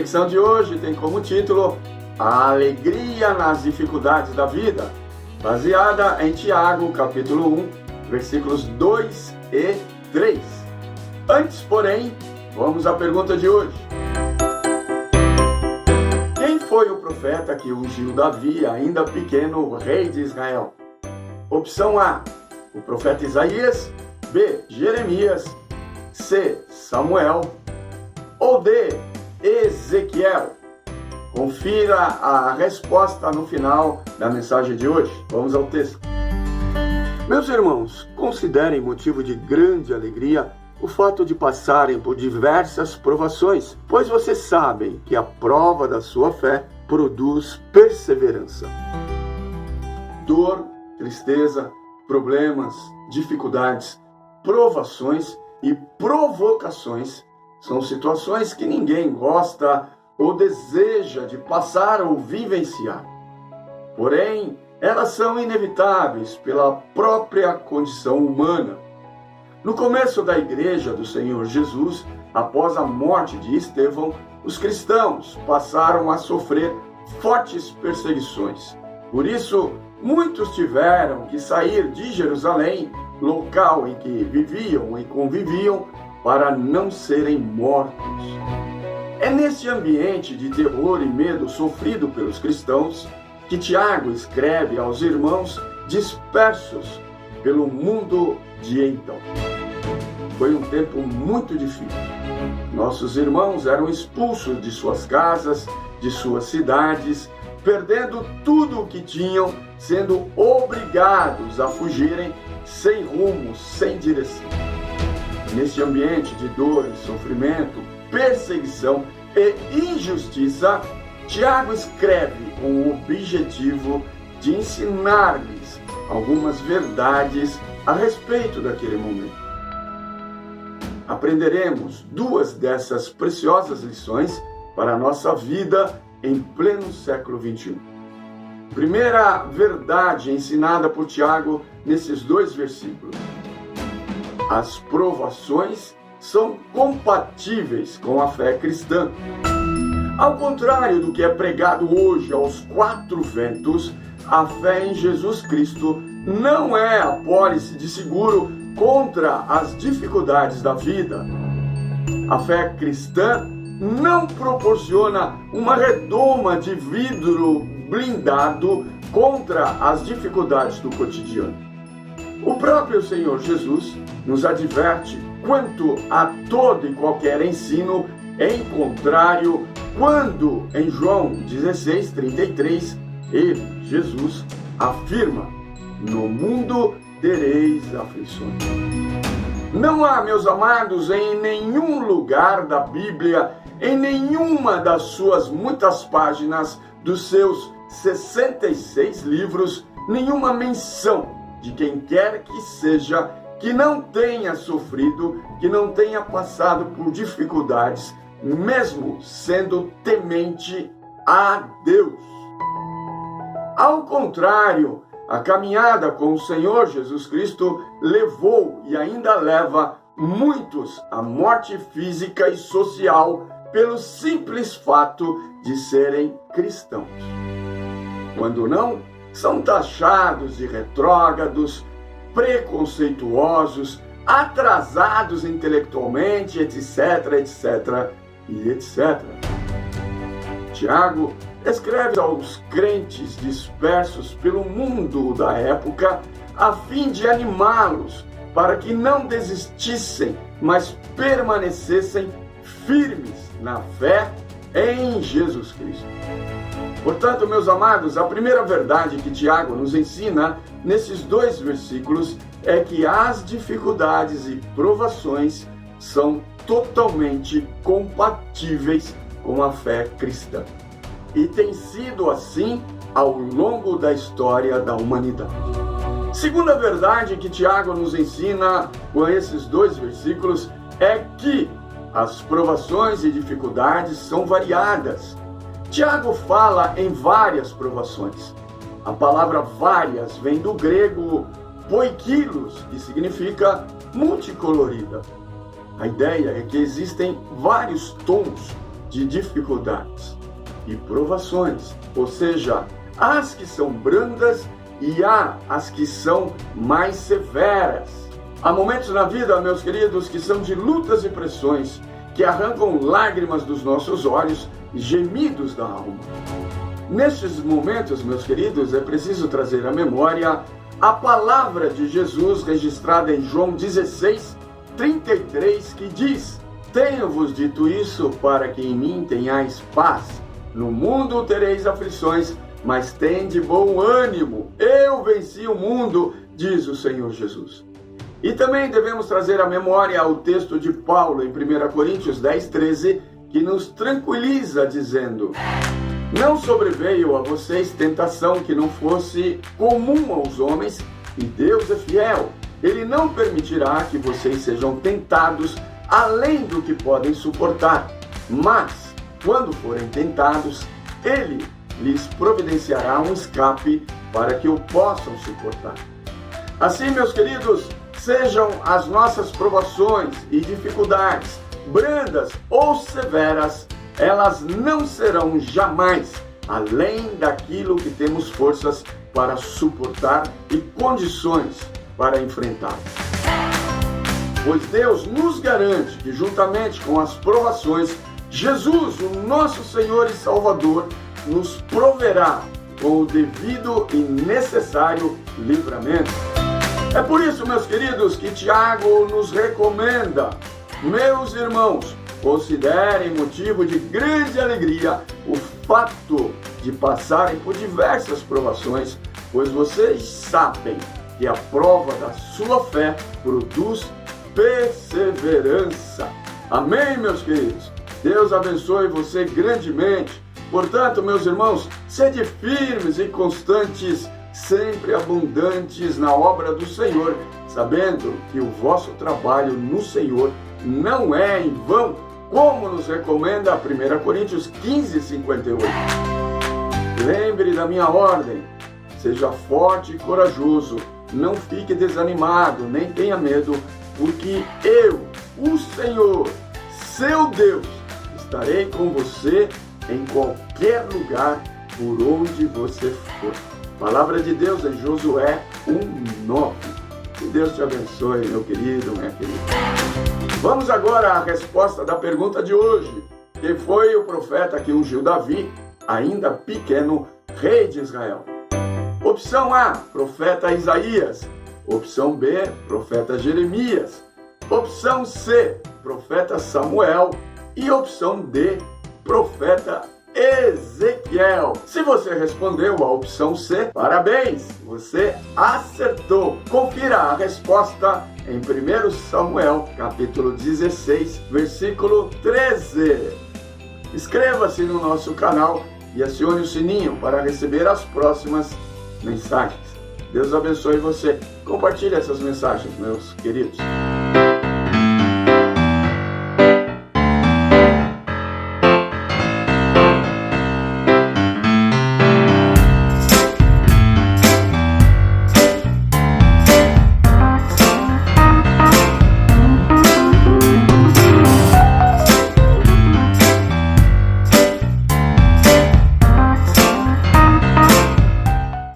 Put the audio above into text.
reflexão de hoje tem como título A Alegria nas Dificuldades da Vida, baseada em Tiago, capítulo 1, versículos 2 e 3. Antes, porém, vamos à pergunta de hoje. Quem foi o profeta que ungiu Davi, ainda pequeno, rei de Israel? Opção A, o profeta Isaías. B, Jeremias. C, Samuel. Ou D, Ezequiel? Confira a resposta no final da mensagem de hoje. Vamos ao texto. Meus irmãos, considerem motivo de grande alegria o fato de passarem por diversas provações, pois vocês sabem que a prova da sua fé produz perseverança. Dor, tristeza, problemas, dificuldades, provações e provocações são situações que ninguém gosta ou deseja de passar ou vivenciar. Porém, elas são inevitáveis pela própria condição humana. No começo da Igreja do Senhor Jesus, após a morte de Estevão, os cristãos passaram a sofrer fortes perseguições. Por isso, muitos tiveram que sair de Jerusalém, local em que viviam e conviviam, para não serem mortos. É neste ambiente de terror e medo sofrido pelos cristãos que Tiago escreve aos irmãos dispersos pelo mundo de então. Foi um tempo muito difícil. Nossos irmãos eram expulsos de suas casas, de suas cidades, perdendo tudo o que tinham, sendo obrigados a fugirem sem rumo, sem direção. Neste ambiente de dor e sofrimento, perseguição e injustiça, Tiago escreve com o objetivo de ensinar-lhes algumas verdades a respeito daquele momento. Aprenderemos duas dessas preciosas lições para a nossa vida em pleno século XXI. Primeira verdade ensinada por Tiago nesses dois versículos. As provações são compatíveis com a fé cristã. Ao contrário do que é pregado hoje aos quatro ventos, a fé em Jesus Cristo não é a pólice de seguro contra as dificuldades da vida. A fé cristã não proporciona uma redoma de vidro blindado contra as dificuldades do cotidiano. O próprio Senhor Jesus nos adverte quanto a todo e qualquer ensino em contrário, quando em João 16:33, ele, Jesus, afirma: no mundo tereis aflições. Não há, meus amados, em nenhum lugar da Bíblia, em nenhuma das suas muitas páginas, dos seus 66 livros, nenhuma menção de quem quer que seja que não tenha sofrido, que não tenha passado por dificuldades, mesmo sendo temente a Deus. Ao contrário, a caminhada com o Senhor Jesus Cristo levou e ainda leva muitos à morte física e social pelo simples fato de serem cristãos. Quando não, são taxados de retrógrados, preconceituosos, atrasados intelectualmente, etc, etc e etc. Tiago escreve aos crentes dispersos pelo mundo da época a fim de animá-los para que não desistissem, mas permanecessem firmes na fé em Jesus Cristo. Portanto, meus amados, a primeira verdade que Tiago nos ensina nesses dois versículos é que as dificuldades e provações são totalmente compatíveis com a fé cristã. E tem sido assim ao longo da história da humanidade. Segunda verdade que Tiago nos ensina com esses dois versículos é que as provações e dificuldades são variadas. Tiago fala em várias provações. A palavra várias vem do grego poikilos, que significa multicolorida. A ideia é que existem vários tons de de dificuldades e provações, ou seja, as que são brandas e há as que são mais severas. Há momentos na vida, meus queridos, que são de lutas e pressões, que arrancam lágrimas dos nossos olhos e gemidos da alma. Nestes momentos, meus queridos, é preciso trazer à memória a palavra de Jesus registrada em João 16:33, que diz: Tenho-vos dito isso para que em mim tenhais paz. No mundo tereis aflições, mas tende bom ânimo. Eu venci o mundo, diz o Senhor Jesus. E também devemos trazer à memória o texto de Paulo em 1 Coríntios 10:13, que nos tranquiliza dizendo: Não sobreveio a vocês tentação que não fosse comum aos homens, e Deus é fiel. Ele não permitirá que vocês sejam tentados além do que podem suportar. Mas, quando forem tentados, Ele lhes providenciará um escape para que o possam suportar. Assim, meus queridos, sejam as nossas provações e dificuldades, brandas ou severas, elas não serão jamais além daquilo que temos forças para suportar e condições para enfrentar. Pois Deus nos garante que, juntamente com as provações, Jesus, o nosso Senhor e Salvador, nos proverá com o devido e necessário livramento. É por isso, meus queridos, que Tiago nos recomenda: meus irmãos, considerem motivo de grande alegria o fato de passarem por diversas provações, pois vocês sabem que a prova da sua fé produz perseverança. Amém, meus queridos? Deus abençoe você grandemente. Portanto, meus irmãos, sede firmes e constantes, sempre abundantes na obra do Senhor, sabendo que o vosso trabalho no Senhor não é em vão, como nos recomenda 1 Coríntios 15:58. Lembre da minha ordem, seja forte e corajoso, não fique desanimado, nem tenha medo, porque eu, o Senhor, seu Deus, estarei com você em qualquer lugar por onde você for. Palavra de Deus em Josué 1:9. Que Deus te abençoe, meu querido, minha querida. Vamos agora à resposta da pergunta de hoje. Quem foi o profeta que ungiu Davi, ainda pequeno, rei de Israel? Opção A, profeta Isaías. Opção B, profeta Jeremias. Opção C, profeta Samuel. E opção D, profeta Ezequiel. Se você respondeu a opção C, parabéns, você acertou. Confira a resposta em 1 Samuel, capítulo 16, versículo 13. Inscreva-se no nosso canal e acione o sininho para receber as próximas mensagens. Deus abençoe você. Compartilhe essas mensagens, meus queridos.